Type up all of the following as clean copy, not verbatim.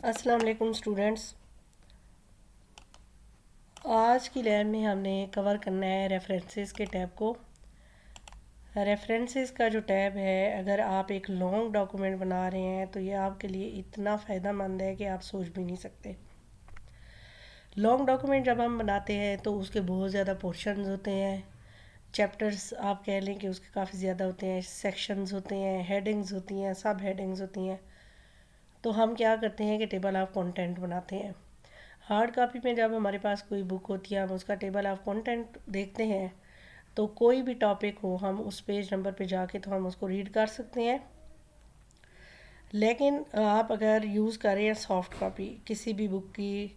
अस्सलाम वालेकुम स्टूडेंट्स। आज की लैब में हमने कवर करना है रेफरेंसेस के टैब को। रेफरेंसेस का जो टैब है, अगर आप एक लॉन्ग डॉक्यूमेंट बना रहे हैं तो ये आपके लिए इतना फ़ायदेमंद है कि आप सोच भी नहीं सकते। लॉन्ग डॉक्यूमेंट जब हम बनाते हैं तो उसके बहुत ज़्यादा पोर्शंस होते हैं, चैप्टर्स आप कह लें कि उसके काफ़ी ज़्यादा होते हैं, सेक्शंस होते हैं, हेडिंग्स होती हैं, सब हेडिंग्स होती हैं। तो हम क्या करते हैं कि टेबल ऑफ कंटेंट बनाते हैं। हार्ड कॉपी में जब हमारे पास कोई बुक होती है, हम उसका टेबल ऑफ कंटेंट देखते हैं तो कोई भी टॉपिक हो, हम उस पेज नंबर पे जाके तो हम उसको रीड कर सकते हैं। लेकिन आप अगर यूज़ कर रहे हैं सॉफ्ट कॉपी किसी भी बुक की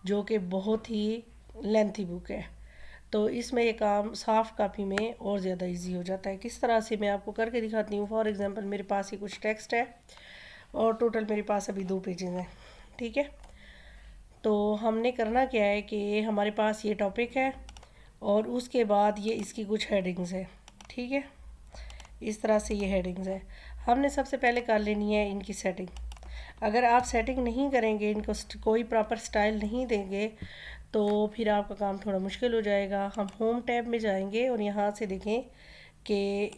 जो कि बहुत ही लेंथी बुक है, तो इसमें ये काम सॉफ्ट कॉपी में और ज़्यादा इजी हो जाता है। किस तरह से मैं आपको करके दिखाती हूँ। फॉर एग्जांपल मेरे पास ये कुछ टेक्स्ट है और टोटल मेरे पास अभी 2 पेजेस हैं, ठीक है। तो हमने करना क्या है कि हमारे पास ये टॉपिक है और उसके बाद ये इसकी कुछ हेडिंग्स है, ठीक है। इस तरह से ये हेडिंग्स है। हमने सबसे पहले कर लेनी है इनकी सेटिंग। अगर आप सेटिंग नहीं करेंगे, इनको कोई प्रॉपर स्टाइल नहीं देंगे, तो फिर आपका काम थोड़ा मुश्किल हो जाएगा। हम होम टैब में जाएंगे और यहाँ से देखें कि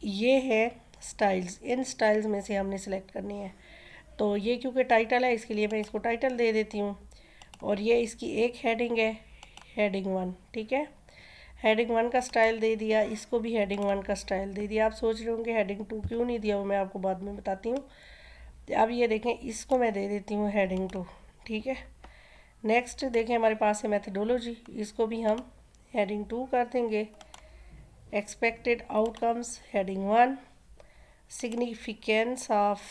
ये है स्टाइल्स। इन स्टाइल्स में से हमने सेलेक्ट करनी है। तो ये क्योंकि टाइटल है, इसके लिए मैं इसको टाइटल दे देती हूँ। और ये इसकी एक हेडिंग है, हेडिंग 1, ठीक है। हेडिंग 1 का स्टाइल दे दिया, इसको भी हेडिंग 1 का स्टाइल दे दिया। आप सोच रहे होंगे हेडिंग 2 क्यों नहीं दिया, वो मैं आपको बाद में बताती हूँ। अब ये देखें, इसको मैं दे देती हूँ हेडिंग 2, ठीक है। नेक्स्ट देखें, हमारे पास है मेथडोलॉजी, इसको भी हम हेडिंग 2 कर देंगे। Expected outcomes heading 1, significance of,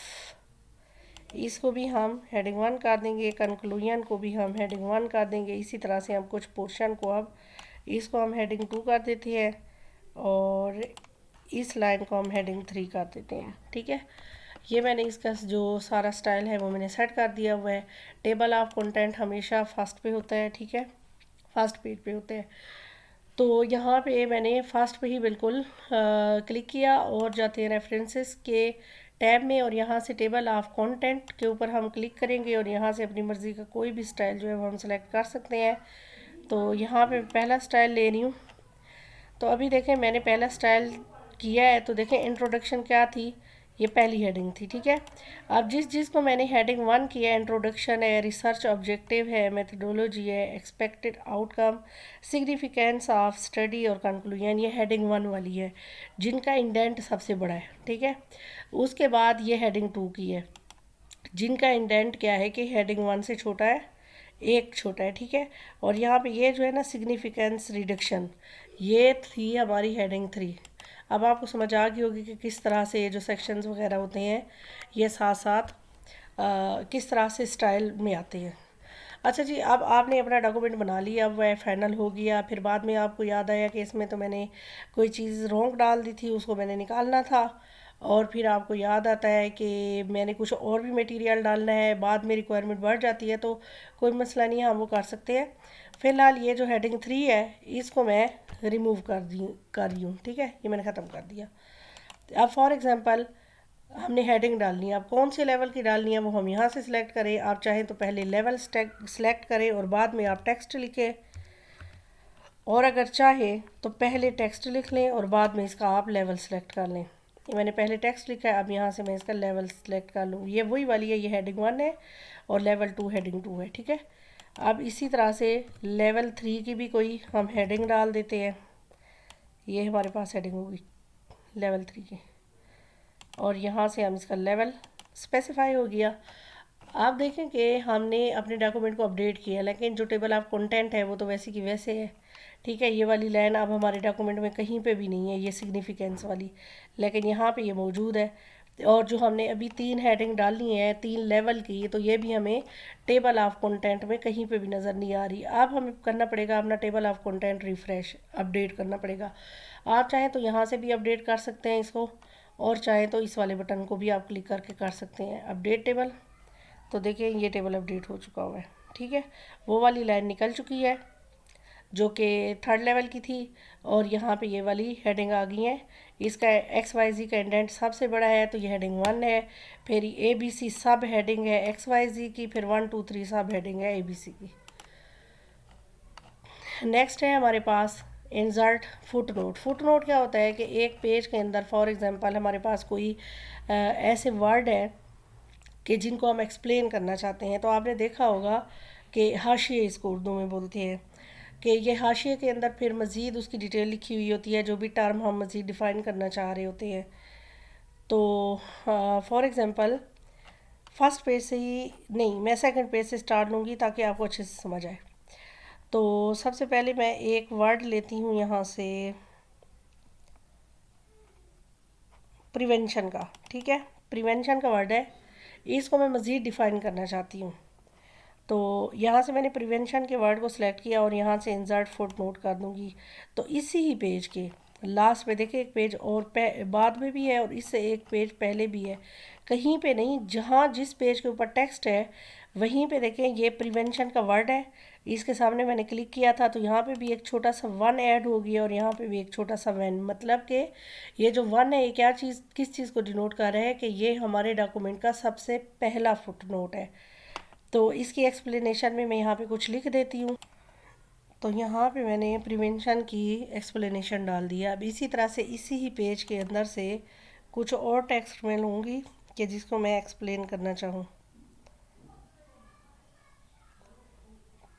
इसको भी हम हेडिंग 1 कर देंगे। कंक्लूजन को भी हम हेडिंग 1 कर देंगे। इसी तरह से हम कुछ पोर्शन को अब इसको हम हेडिंग 2 कर देते हैं और इस लाइन को हम हेडिंग 3 कर देते हैं, ठीक है। ये मैंने इसका जो सारा स्टाइल है वो मैंने सेट कर दिया हुआ है। टेबल ऑफ कंटेंट हमेशा फर्स्ट पे होता है, ठीक है, फर्स्ट पेज पे होते हैं। तो यहाँ पे मैंने फर्स्ट पे ही बिल्कुल क्लिक किया और जाते हैं रेफरेंसेस के टैब में और यहाँ से टेबल ऑफ कंटेंट के ऊपर हम क्लिक करेंगे और यहाँ से अपनी मर्ज़ी का कोई भी स्टाइल जो है वो हम सेलेक्ट कर सकते हैं। तो यहाँ पे पहला स्टाइल ले रही हूँ। तो अभी देखें, मैंने पहला स्टाइल किया है तो देखें इंट्रोडक्शन क्या थी, ये पहली हेडिंग थी, ठीक है। अब जिस को मैंने हेडिंग 1 किया, इंट्रोडक्शन है, रिसर्च ऑब्जेक्टिव है, मेथडोलॉजी है, expected outcome, significance of study और कंक्लूजन, ये हेडिंग 1 वाली है जिनका इंडेंट सबसे बड़ा है, ठीक है। उसके बाद ये हेडिंग 2 की है जिनका इंडेंट क्या है कि हेडिंग 1 से छोटा है, एक छोटा है, ठीक है। और यहाँ पे ये जो है ना सिग्निफिकेंस रिडक्शन, ये थी हमारी हेडिंग 3। अब आपको समझ आ गई होगी कि किस तरह से ये जो सेक्शंस वगैरह होते हैं ये साथ साथ किस तरह से स्टाइल में आते हैं। अच्छा जी, अब आपने अपना डॉक्यूमेंट बना लिया, अब वह फाइनल हो गया। फिर बाद में आपको याद आया कि इसमें तो मैंने कोई चीज़ रॉन्ग डाल दी थी, उसको मैंने निकालना था। और फिर आपको याद आता है कि मैंने कुछ और भी मटेरियल डालना है, बाद में रिक्वायरमेंट बढ़ जाती है, तो कोई मसला नहीं है, हम वो कर सकते हैं। फ़िलहाल ये जो हेडिंग 3 है इसको मैं रिमूव कर रही हूँ, ठीक है, ये मैंने ख़त्म कर दिया। अब फॉर एग्ज़ाम्पल हमने हेडिंग डालनी है, अब कौन से लेवल की डालनी है वो हम यहाँ से सिलेक्ट करें। आप चाहें तो पहले लेवल सेलेक्ट करें और बाद में आप टेक्स्ट लिखें, और अगर चाहें तो पहले टेक्स्ट लिख लें और बाद में इसका आप लेवल सेलेक्ट कर लें। ये मैंने पहले टेक्स्ट लिखा है, अब यहाँ से मैं इसका लेवल सेलेक्ट कर लूँ। ये वही वाली है, ये हेडिंग 1 है और लेवल 2 हेडिंग 2 है, ठीक है। अब इसी तरह से लेवल 3 की भी कोई हम हेडिंग डाल देते हैं। ये हमारे पास हेडिंग होगी लेवल 3 की और यहाँ से हम इसका लेवल स्पेसिफाई हो गया। आप देखें कि हमने अपने डॉक्यूमेंट को अपडेट किया, लेकिन जो टेबल ऑफ कंटेंट है वो तो वैसे की वैसे है, ठीक है। ये वाली लाइन अब हमारे डॉक्यूमेंट में कहीं पे भी नहीं है, ये सिग्निफिकेंस वाली, लेकिन यहाँ पे ये मौजूद है। और जो हमने अभी 3 हेडिंग डालनी है 3 लेवल की, तो ये भी हमें टेबल ऑफ कंटेंट में कहीं पे भी नज़र नहीं आ रही। अब हमें करना पड़ेगा अपना table of content refresh, update करना पड़ेगा। आप चाहें तो यहाँ से भी अपडेट कर सकते हैं इसको, और चाहें तो इस वाले बटन को भी आप क्लिक करके कर सकते हैं अपडेट टेबल। तो देखिए ये टेबल अपडेट हो चुका हुआ है, ठीक है। वो वाली लाइन निकल चुकी है जो कि 3rd लेवल की थी और यहाँ पे ये वाली हेडिंग आ गई हैं। इसका एक्स वाई जी का इंडेंट सबसे बड़ा है, तो ये हेडिंग 1 है। फिर ए बी सी सब हेडिंग है एक्स वाई जी की, फिर 1 2 3 सब हेडिंग है ए बी सी की। नेक्स्ट है हमारे पास insert footnote. Footnote क्या होता है कि एक पेज के अंदर फॉर एग्जांपल हमारे पास कोई ऐसे वर्ड है कि जिनको हम एक्सप्लेन करना चाहते हैं, तो आपने देखा होगा कि हाशिए इसको उर्दू में बोलते हैं, कि ये हाशिए के अंदर फिर मज़ीद उसकी डिटेल लिखी हुई होती है, जो भी टर्म हम मज़ीद डिफ़ाइन करना चाह रहे होते हैं। तो फॉर एग्ज़ाम्पल फर्स्ट पेज से ही नहीं, मैं सेकंड पेज से स्टार्ट लूँगी ताकि आपको अच्छे से समझ आए। तो सबसे पहले मैं एक वर्ड लेती हूँ यहाँ से, प्रिवेंशन का। ठीक है, प्रिवेंशन का वर्ड है, इसको मैं मज़ीद डिफ़ाइन करना चाहती हूँ। तो यहाँ से मैंने प्रिवेंशन के वर्ड को सिलेक्ट किया और यहाँ से इंसर्ट फुट नोट कर दूँगी। तो इसी ही पेज के लास्ट पे देखिए एक पेज और बाद में भी है और इससे एक पेज पहले भी है, कहीं पे नहीं, जहाँ जिस पेज के ऊपर टेक्स्ट है वहीं पे देखें ये प्रिवेंशन का वर्ड है। इसके सामने मैंने क्लिक किया था तो यहाँ पे भी एक छोटा सा वन ऐड हो गया और यहाँ पे भी एक छोटा सा वन, मतलब कि ये जो वन है ये क्या चीज़ किस चीज़ को डिनोट कर रहा है कि ये हमारे डॉक्यूमेंट का सबसे पहला फुट नोट है। तो इसकी एक्सप्लेनेशन में मैं यहाँ पे कुछ लिख देती हूँ। तो यहाँ पे मैंने प्रिवेंशन की एक्सप्लेनेशन डाल दिया। अब इसी तरह से इसी ही पेज के अंदर से कुछ और टेक्स्ट मैं लूँगी कि जिसको मैं एक्सप्लेन करना चाहूँ।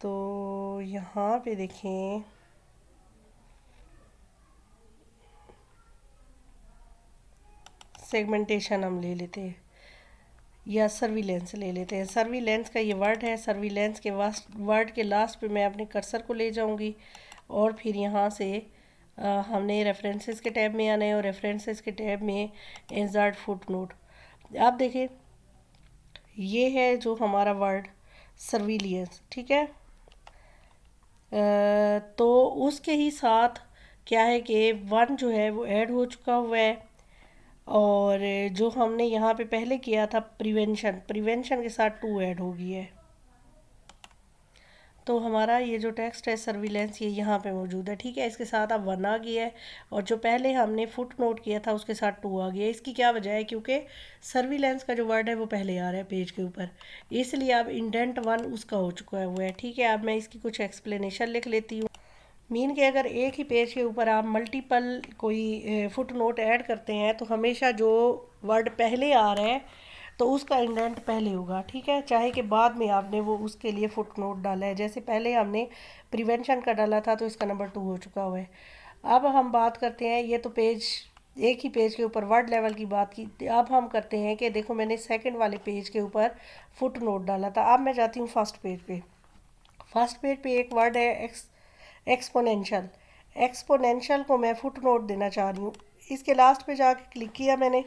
तो यहाँ पे देखें, सेगमेंटेशन हम ले लेते हैं या सर्विलेंस ले लेते हैं। सर्विलेंस का ये वर्ड है, सर्विलेंस के वर्ड के लास्ट पे मैं अपने कर्सर को ले जाऊंगी और फिर यहाँ से हमने रेफरेंसेस के टैब में आना है और रेफरेंसेस के टैब में इंसर्ट फुट नोट। आप देखिए ये है जो हमारा वर्ड सर्विलियंस, ठीक है। तो उसके ही साथ क्या है कि वन जो है वो ऐड हो चुका हुआ है और जो हमने यहाँ पे पहले किया था प्रिवेंशन, प्रिवेंशन के साथ टू ऐड हो गई है। तो हमारा ये जो टेक्स्ट है सर्विलेंस ये यहाँ पे मौजूद है, ठीक है। इसके साथ अब वन आ गया है और जो पहले हमने फुट नोट किया था उसके साथ टू आ गया है। इसकी क्या वजह है, क्योंकि सर्विलेंस का जो वर्ड है वो पहले आ रहा है पेज के ऊपर, इसलिए अब इंडेंट वन उसका हो चुका है हुआ है, ठीक है। अब मैं इसकी कुछ एक्सप्लेनेशन लिख लेती हूँ। मीन के अगर एक ही पेज के ऊपर आप मल्टीपल कोई फुट नोट ऐड करते हैं तो हमेशा जो वर्ड पहले आ रहा है तो उसका इंडेंट पहले होगा, ठीक है, चाहे कि बाद में आपने वो उसके लिए फुट नोट डाला है। जैसे पहले हमने प्रिवेंशन का डाला था तो इसका नंबर 2 हो चुका हुआ है। अब हम बात करते हैं, ये तो पेज एक ही पेज के ऊपर वर्ड लेवल की बात की। अब हम करते हैं कि देखो मैंने सेकंड वाले पेज के ऊपर फुट नोट डाला था। अब मैं जाती हूँ फर्स्ट पेज पे। फर्स्ट पेज पे एक वर्ड है एक्सपोनेंशियल। एक्सपोनेंशियल को मैं फुट नोट देना चाह रही हूँ। इसके लास्ट पे जाके क्लिक किया मैंने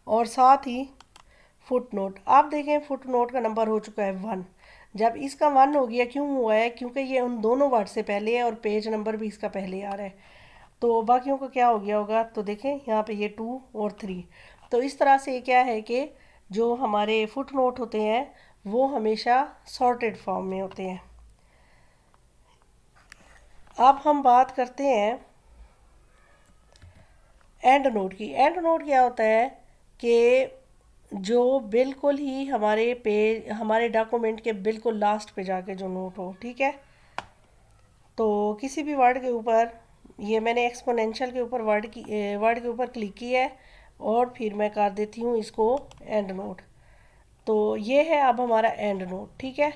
और साथ ही फुट नोट। आप देखें फुट नोट का नंबर हो चुका है 1। जब इसका 1 हो गया, क्यों हुआ है, क्योंकि ये उन दोनों वर्ड से पहले है और पेज नंबर भी इसका पहले आ रहा है। तो बाकियों का क्या हो गया होगा, तो देखें यहाँ पे ये 2 और 3। तो इस तरह से क्या है कि जो हमारे फुट नोट होते हैं वो हमेशा सॉर्टेड फॉर्म में होते हैं। अब हम बात करते हैं एंड नोट की। एंड नोट क्या होता है कि जो बिल्कुल ही हमारे पेज हमारे डॉक्यूमेंट के बिल्कुल लास्ट पे जाके जो नोट हो, ठीक है। तो किसी भी वर्ड के ऊपर, ये मैंने एक्सपोनेंशियल के ऊपर वर्ड के ऊपर क्लिक किया है और फिर मैं कर देती हूँ इसको एंड नोट। तो ये है अब हमारा एंड नोट, ठीक है।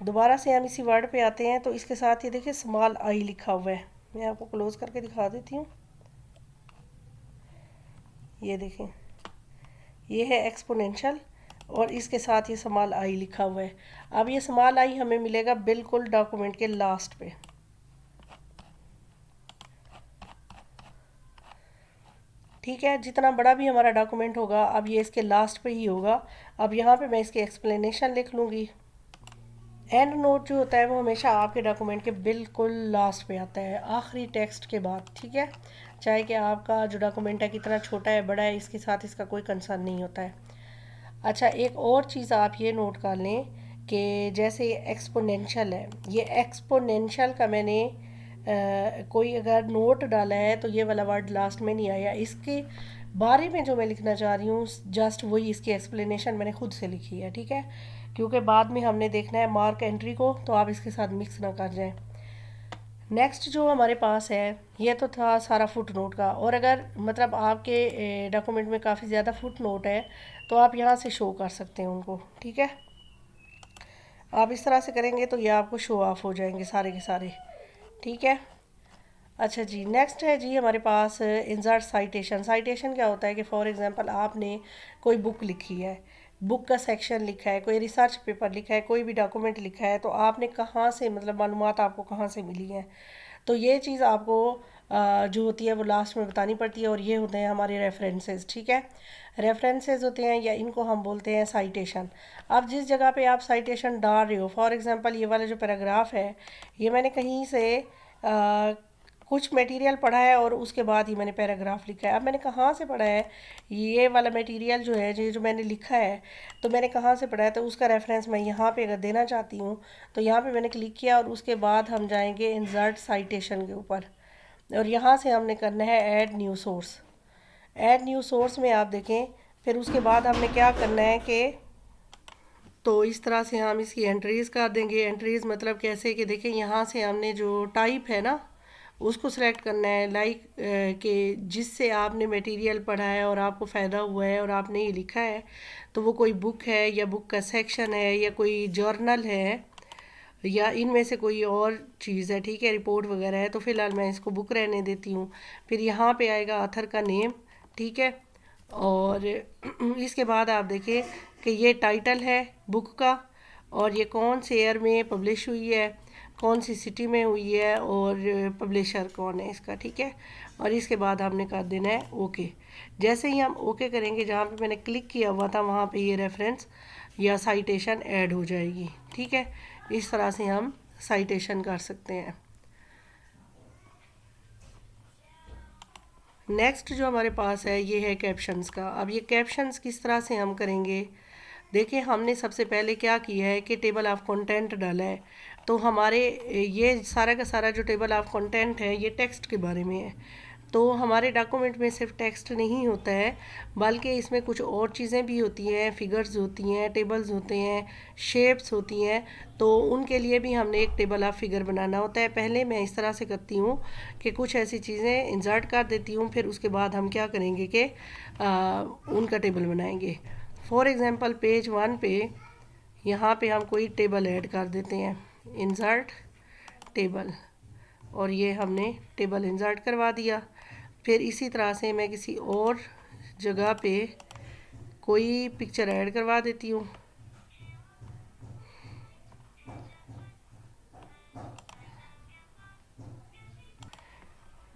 दोबारा से हम इसी वर्ड पे आते हैं तो इसके साथ ये देखिए स्मॉल आई लिखा हुआ है, मैं आपको क्लोज करके दिखा देती हूँ। ये देखें ये है एक्सपोनेंशियल और इसके साथ ये स्मॉल आई लिखा हुआ है। अब ये स्मॉल आई हमें मिलेगा बिल्कुल डॉक्यूमेंट के लास्ट पे, ठीक है। जितना बड़ा भी हमारा डॉक्यूमेंट होगा अब ये इसके लास्ट पे ही होगा। अब यहाँ पे मैं इसकी एक्सप्लेनेशन लिख लूँगी। एंड नोट जो होता है वो हमेशा आपके डॉक्यूमेंट के बिल्कुल लास्ट पे आता है, आखिरी टेक्स्ट के बाद, ठीक है। चाहे कि आपका जो डॉक्यूमेंट है कितना छोटा है बड़ा है, इसके साथ इसका कोई कंसर्न नहीं होता है। अच्छा, एक और चीज़ आप ये नोट कर लें कि जैसे ये एक्सपोनेंशियल है, ये एक्सपोनेंशियल का मैंने कोई अगर नोट डाला है तो ये वाला वर्ड लास्ट में नहीं आया। इसके बारे में जो मैं लिखना चाह रही हूँ जस्ट वही इसकी एक्सप्लेनेशन मैंने खुद से लिखी है, ठीक है, क्योंकि बाद में हमने देखना है मार्क एंट्री को, तो आप इसके साथ मिक्स ना कर जाएं। नेक्स्ट जो हमारे पास है, ये तो था सारा फुट नोट का। और अगर मतलब आपके डॉक्यूमेंट में काफ़ी ज़्यादा फुट नोट है तो आप यहाँ से शो कर सकते हैं उनको, ठीक है। आप इस तरह से करेंगे तो ये आपको शो ऑफ हो जाएंगे सारे के सारे, ठीक है। अच्छा जी, नेक्स्ट है जी हमारे पास इंसर्ट साइटेशन। साइटेशन क्या होता है कि फॉर एग्जांपल आपने कोई बुक लिखी है, बुक का सेक्शन लिखा है, कोई रिसर्च पेपर लिखा है, कोई भी डॉक्यूमेंट लिखा है, तो आपने कहाँ से मतलब मालूमात आपको कहाँ से मिली है, तो ये चीज़ आपको जो होती है वो लास्ट में बतानी पड़ती है। और ये होते हैं हमारे रेफरेंसेस, ठीक है। रेफरेंसेस होते हैं या इनको हम बोलते हैं साइटेशन। अब जिस जगह पे आप साइटेशन डाल रहे हो, फॉर एग्जांपल ये वाला जो पैराग्राफ है, ये मैंने कहीं से कुछ मटेरियल पढ़ा है और उसके बाद ही मैंने पैराग्राफ लिखा है। अब मैंने कहाँ से पढ़ा है ये वाला मटेरियल जो है, जो मैंने लिखा है, तो मैंने कहाँ से पढ़ा है, तो उसका रेफरेंस मैं यहाँ पे अगर देना चाहती हूँ तो यहाँ पे मैंने क्लिक किया और उसके बाद हम जाएंगे इंसर्ट साइटेशन के ऊपर और यहाँ से हमने करना है add new source. Add new source में आप देखें, फिर उसके बाद हमने क्या करना है कि तो इस तरह से हम इसकी एंट्रीज़ कर देंगे। एंट्रीज़ मतलब कैसे कि देखें, यहाँ से हमने जो टाइप है ना उसको सिलेक्ट करना है, लाइक कि जिससे आपने मटेरियल पढ़ा है और आपको फ़ायदा हुआ है और आपने ये लिखा है, तो वो कोई बुक है या बुक का सेक्शन है या कोई जर्नल है या इनमें से कोई और चीज़ है, ठीक है, रिपोर्ट वगैरह है, तो फ़िलहाल मैं इसको बुक रहने देती हूँ। फिर यहाँ पे आएगा ऑथर का नेम, ठीक है। और इसके बाद आप देखिए कि ये टाइटल है बुक का और ये कौन से ईयर में पब्लिश हुई है, कौन सी सिटी में हुई है और पब्लिशर कौन है इसका, ठीक है। और इसके बाद हमने कर देना है ओके। जैसे ही हम ओके करेंगे, जहाँ पे मैंने क्लिक किया हुआ था वहाँ पे ये रेफरेंस या साइटेशन ऐड हो जाएगी, ठीक है। इस तरह से हम साइटेशन कर सकते हैं। नेक्स्ट जो हमारे पास है ये है कैप्शंस का। अब ये कैप्शंस किस तरह से हम करेंगे, देखिए हमने सबसे पहले क्या किया है कि टेबल ऑफ कंटेंट डाला है, तो हमारे ये सारा का सारा जो टेबल ऑफ कंटेंट है ये टेक्स्ट के बारे में है। तो हमारे डॉक्यूमेंट में सिर्फ टेक्स्ट नहीं होता है, बल्कि इसमें कुछ और चीज़ें भी होती हैं, फिगर्स होती हैं, टेबल्स होते हैं, शेप्स होती हैं, तो उनके लिए भी हमने एक टेबल ऑफ फिगर बनाना होता है। पहले मैं इस तरह से करती हूँ कि कुछ ऐसी चीज़ें इंसर्ट कर देती हूँ, फिर उसके बाद हम क्या करेंगे कि उनका टेबल बनाएंगे। फॉर एग्ज़ाम्पल पेज 1 पे यहाँ पे हम कोई टेबल ऐड कर देते हैं, इंसर्ट टेबल, और ये हमने टेबल इंसर्ट करवा दिया। फिर इसी तरह से मैं किसी और जगह पे कोई पिक्चर ऐड करवा देती हूँ।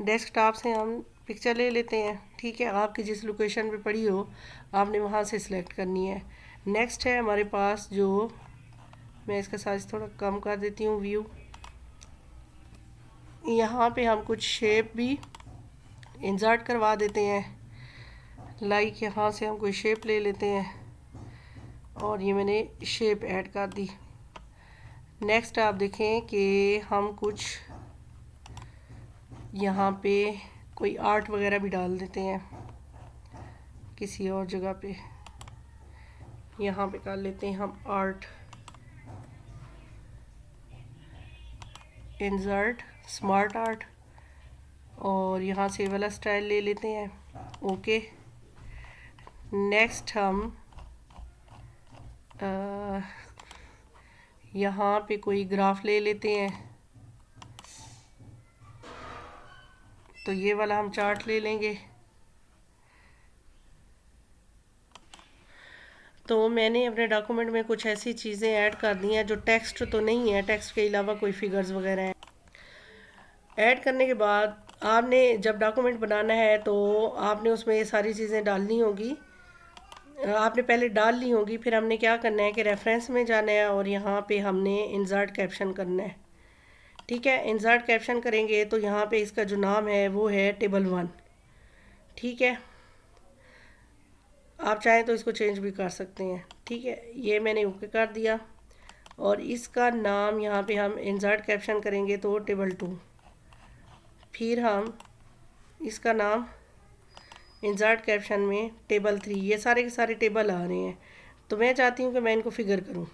डेस्कटॉप से हम पिक्चर ले लेते हैं, ठीक है, आपकी जिस लोकेशन पे पड़ी हो आपने वहाँ से सिलेक्ट करनी है। नेक्स्ट है हमारे पास जो, मैं इसका साइज थोड़ा कम कर देती हूँ व्यू, यहाँ पे हम कुछ शेप भी इंसर्ट करवा देते हैं। लाइक यहाँ से हम कोई शेप ले लेते हैं और ये मैंने शेप ऐड कर दी। नेक्स्ट आप देखें कि हम कुछ यहाँ पे कोई आर्ट वगैरह भी डाल देते हैं किसी और जगह पे। यहाँ पे कर लेते हैं हम आर्ट, इंसर्ट स्मार्ट आर्ट, और यहाँ से वाला स्टाइल ले लेते हैं, ओके। नेक्स्ट हम यहाँ पे कोई ग्राफ ले लेते हैं, तो ये वाला हम चार्ट ले लेंगे। तो मैंने अपने डॉक्यूमेंट में कुछ ऐसी चीज़ें ऐड कर दी हैं जो टेक्स्ट तो नहीं है, टेक्स्ट के अलावा कोई फिगर्स वगैरह हैं। ऐड करने के बाद आपने जब डॉक्यूमेंट बनाना है तो आपने उसमें ये सारी चीज़ें डालनी होगी, आपने पहले डाल ली होगी। फिर हमने क्या करना है कि रेफरेंस में जाना है और यहाँ पे हमने इंसर्ट कैप्शन करना है, ठीक है। इंसर्ट कैप्शन करेंगे तो यहाँ पे इसका जो नाम है वो है टेबल 1, ठीक है। आप चाहें तो इसको चेंज भी कर सकते हैं, ठीक है। ये मैंने ओके कर दिया और इसका नाम यहाँ पे हम इंसर्ट कैप्शन करेंगे तो टेबल 2, फिर हम इसका नाम इंसर्ट कैप्शन में टेबल 3, ये सारे के सारे टेबल आ रहे हैं। तो मैं चाहती हूँ कि मैं इनको फिगर करूँ,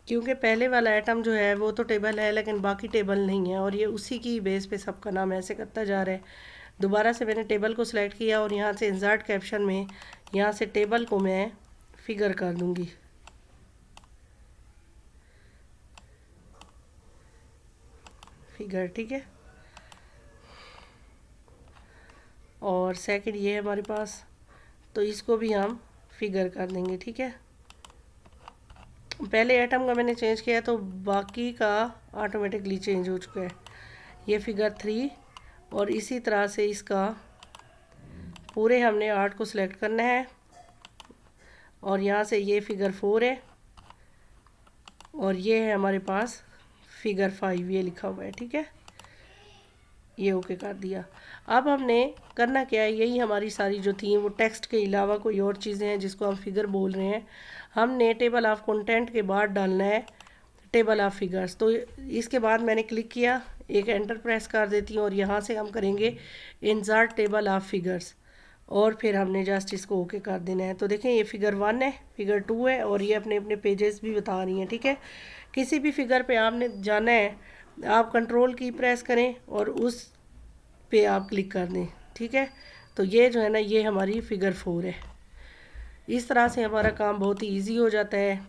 क्योंकि पहले वाला आइटम जो है वो तो टेबल है लेकिन बाकी टेबल नहीं है, और ये उसी की बेस पे सबका नाम ऐसे करता जा रहा है। दोबारा से मैंने टेबल को सिलेक्ट किया और यहाँ से इंसर्ट कैप्शन में यहाँ से टेबल को मैं फिगर कर दूँगी। फिगर, ठीक है। और सेकंड ये है हमारे पास, तो इसको भी हम फिगर कर देंगे, ठीक है। पहले आइटम का मैंने चेंज किया तो बाकी का ऑटोमेटिकली चेंज हो चुका है। ये फिगर 3 और इसी तरह से इसका पूरे हमने आर्ट को सिलेक्ट करना है और यहाँ से ये फिगर 4 है और ये है हमारे पास फिगर 5, ये लिखा हुआ है, ठीक है। ये ओके कर दिया। अब हमने करना क्या है, यही हमारी सारी जो थी वो टेक्स्ट के अलावा कोई और चीज़ें हैं जिसको हम फिगर बोल रहे हैं। हमने टेबल ऑफ कंटेंट के बाद डालना है टेबल ऑफ फिगर्स। तो इसके बाद मैंने क्लिक किया, एक एंटर प्रेस कर देती हूँ और यहाँ से हम करेंगे इंसर्ट टेबल ऑफ फिगर्स और फिर हमने जस्ट इसको ओके कर देना है। तो देखें ये फिगर 1 है, फिगर 2 है और ये अपने अपने पेजेस भी बता रही हैं, ठीक है। किसी भी फिगर पे आपने जाना है, आप कंट्रोल की प्रेस करें और उस पे आप क्लिक कर दें, ठीक है। तो ये जो है ना, ये हमारी फिगर 4 है। इस तरह से हमारा काम बहुत ही ईजी हो जाता है।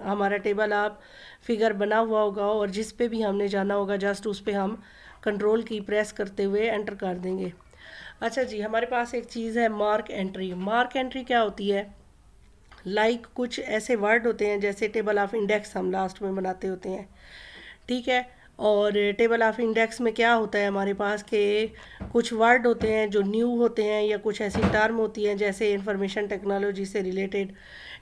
हमारा टेबल आप फिगर बना हुआ होगा और जिस पे भी हमने जाना होगा जस्ट उस पे हम कंट्रोल की प्रेस करते हुए एंटर कर देंगे। अच्छा जी, हमारे पास एक चीज़ है मार्क एंट्री। मार्क एंट्री क्या होती है, कुछ ऐसे वर्ड होते हैं जैसे टेबल ऑफ इंडेक्स हम लास्ट में बनाते होते हैं, ठीक है। और टेबल ऑफ इंडेक्स में क्या होता है हमारे पास के कुछ वर्ड होते हैं जो न्यू होते हैं या कुछ ऐसी टर्म होती हैं जैसे इंफॉर्मेशन टेक्नोलॉजी से रिलेटेड,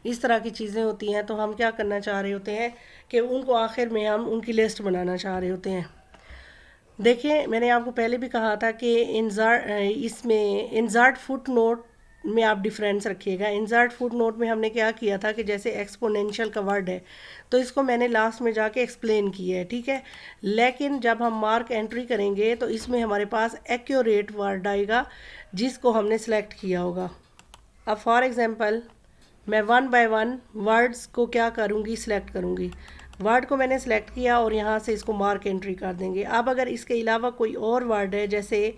इस तरह की चीज़ें होती हैं। तो हम क्या करना चाह रहे होते हैं कि उनको आखिर में हम उनकी लिस्ट बनाना चाह रहे होते हैं। देखिए मैंने आपको पहले भी कहा था कि इसमें इंसर्ट फुट नोट में आप डिफरेंस रखिएगा। इंसर्ट फुट नोट में हमने क्या किया था कि जैसे एक्सपोनेंशियल का वर्ड है तो इसको मैंने लास्ट में जाके एक्सप्लेन किया है, ठीक है। लेकिन जब हम मार्क एंट्री करेंगे तो इसमें हमारे पास एक्यूरेट वर्ड आएगा जिसको हमने सेलेक्ट किया होगा। अब फॉर एग्जांपल मैं 1 बाय 1 वर्ड्स को क्या करूँगी, सिलेक्ट करूँगी। वर्ड को मैंने सेलेक्ट किया और यहाँ से इसको मार्क एंट्री कर देंगे। अब अगर इसके अलावा कोई और वर्ड है, जैसे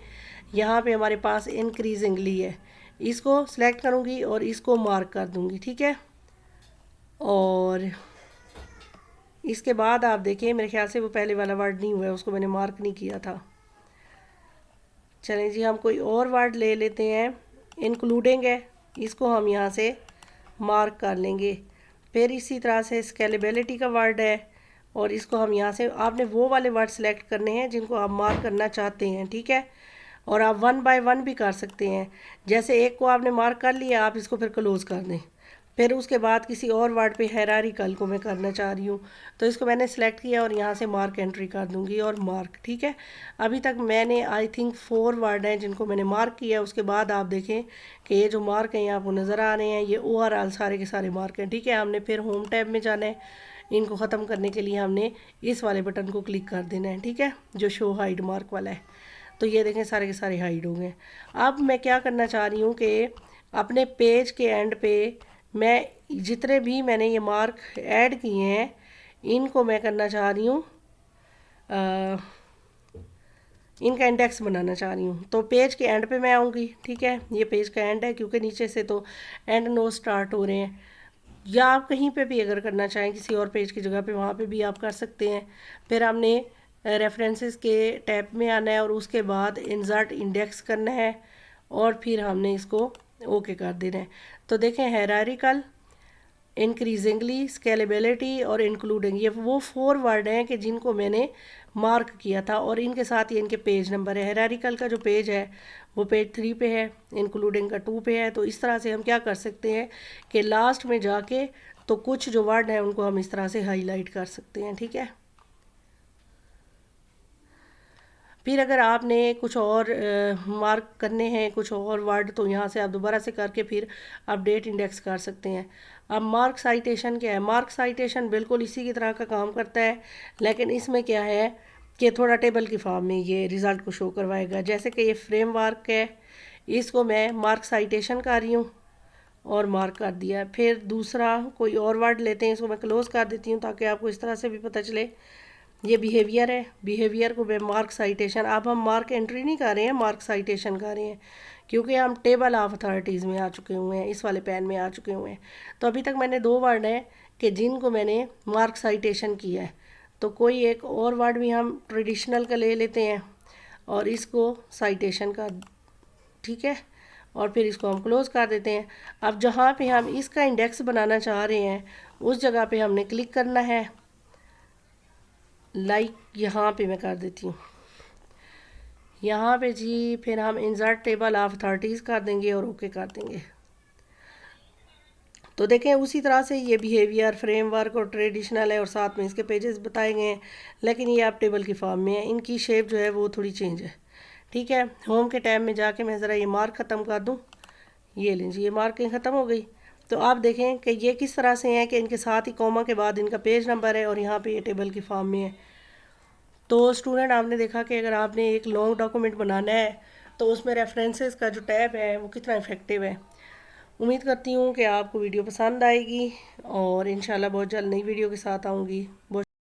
यहाँ पे हमारे पास इंक्रीजिंगली है, इसको सिलेक्ट करूँगी और इसको मार्क कर दूँगी, ठीक है। और इसके बाद आप देखिए मेरे ख्याल से वो पहले वाला वर्ड नहीं हुआ है, उसको मैंने मार्क नहीं किया था। चलें जी, हम कोई और वर्ड ले लेते हैं, इंक्लूडिंग है, इसको हम यहाँ से मार्क कर लेंगे। फिर इसी तरह से स्केलेबिलिटी का वर्ड है और इसको हम यहाँ से, आपने वो वाले वर्ड सेलेक्ट करने हैं जिनको आप मार्क करना चाहते हैं, ठीक है। और आप 1 बाय 1 भी कर सकते हैं। जैसे एक को आपने मार्क कर लिया, आप इसको फिर क्लोज़ कर दें। फिर उसके बाद किसी और वर्ड पे हायरार्किकल को मैं करना चाह रही हूँ तो इसको मैंने सेलेक्ट किया और यहाँ से मार्क एंट्री कर दूँगी और मार्क, ठीक है। अभी तक मैंने आई थिंक 4 वर्ड हैं जिनको मैंने मार्क किया। उसके बाद आप देखें कि ये जो मार्क हैं आपको नज़र आ रहे हैं, ये ओवरऑल सारे के सारे मार्क हैं, ठीक है। हमने फिर होम टैब में जाना है, इनको ख़त्म करने के लिए हमने इस वाले बटन को क्लिक कर देना है, ठीक है, जो शो हाइड मार्क वाला है। तो ये देखें सारे के सारे हाइड हो गए। अब मैं क्या करना चाह रही हूँ कि अपने पेज के एंड पे मैं जितने भी मैंने ये मार्क ऐड किए हैं इनको मैं करना चाह रही हूँ, इनका इंडेक्स बनाना चाह रही हूँ। तो पेज के एंड पे मैं आऊँगी, ठीक है। ये पेज का एंड है क्योंकि नीचे से तो एंड नो स्टार्ट हो रहे हैं, या आप कहीं पे भी अगर करना चाहें किसी और पेज की जगह पे वहाँ पे भी आप कर सकते हैं। फिर हमने रेफरेंसेस के टैब में आना है और उसके बाद इंसर्ट इंडेक्स करना है और फिर हमने इसको ओके कर देना है। तो देखें हायरार्किकल, इंक्रीजिंगली, स्केलेबिलिटी और इंक्लूडिंग, ये वो 4 वर्ड हैं कि जिनको मैंने मार्क किया था और इनके साथ ही इनके पेज नंबर है। हायरार्किकल का जो पेज है वो पेज 3 पे है, इंक्लूडिंग का 2 पे है। तो इस तरह से हम क्या कर सकते हैं कि लास्ट में जाके तो कुछ जो वर्ड हैं उनको हम इस तरह से हाईलाइट कर सकते हैं, ठीक है। फिर अगर आपने कुछ और मार्क करने हैं कुछ और वर्ड तो यहाँ से आप दोबारा से करके फिर अपडेट इंडेक्स कर सकते हैं। अब मार्क साइटेशन क्या है, मार्क साइटेशन बिल्कुल इसी की तरह का काम करता है, लेकिन इसमें क्या है कि थोड़ा टेबल की फॉर्म में ये रिज़ल्ट को शो करवाएगा। जैसे कि ये फ्रेमवर्क है, इसको मैं मार्क साइटेशन कर रही हूँ और मार्क कर दिया। फिर दूसरा कोई और वर्ड लेते हैं, इसको मैं क्लोज कर देती हूँ ताकि आपको इस तरह से भी पता चले। ये बिहेवियर है, बिहेवियर को मैं मार्क साइटेशन, अब हम मार्क एंट्री नहीं कर रहे हैं, मार्क साइटेशन कर रहे हैं, क्योंकि हम टेबल ऑफ अथॉरिटीज़ में आ चुके हुए हैं, इस वाले पैन में आ चुके हुए हैं। तो अभी तक मैंने 2 वर्ड हैं कि जिनको मैंने मार्क साइटेशन किया है। तो कोई एक और वर्ड भी हम ट्रेडिशनल का ले लेते हैं और इसको साइटेशन का, ठीक है, और फिर इसको हम क्लोज़ कर देते हैं। अब जहाँ पे हम इसका इंडेक्स बनाना चाह रहे हैं उस जगह पे हमने क्लिक करना है, लाइक यहाँ पे मैं कर देती हूँ, यहाँ पे जी। फिर हम इंसर्ट टेबल ऑफ अथॉरिटीज़ कर देंगे और ओके कर देंगे। तो देखें उसी तरह से ये बिहेवियर, फ्रेमवर्क और ट्रेडिशनल है और साथ में इसके पेजेस बताए गए हैं, लेकिन ये आप टेबल की फॉर्म में है। इनकी शेप जो है वो थोड़ी चेंज है, ठीक है। होम के टैब में जाके मैं ज़रा ये मार्क ख़त्म कर दूँ, ये लीजिए ये मार्किंग ख़त्म हो गई। तो आप देखें कि ये किस तरह से हैं कि इनके साथ ही कॉमा के बाद इनका पेज नंबर है और यहाँ पे ये टेबल की फॉर्म में है। तो स्टूडेंट, आपने देखा कि अगर आपने एक लॉन्ग डॉक्यूमेंट बनाना है तो उसमें रेफरेंसेस का जो टैब है वो कितना इफ़ेक्टिव है। उम्मीद करती हूँ कि आपको वीडियो पसंद आएगी और इंशाल्लाह बहुत जल्द नई वीडियो के साथ आऊँगी। बहुत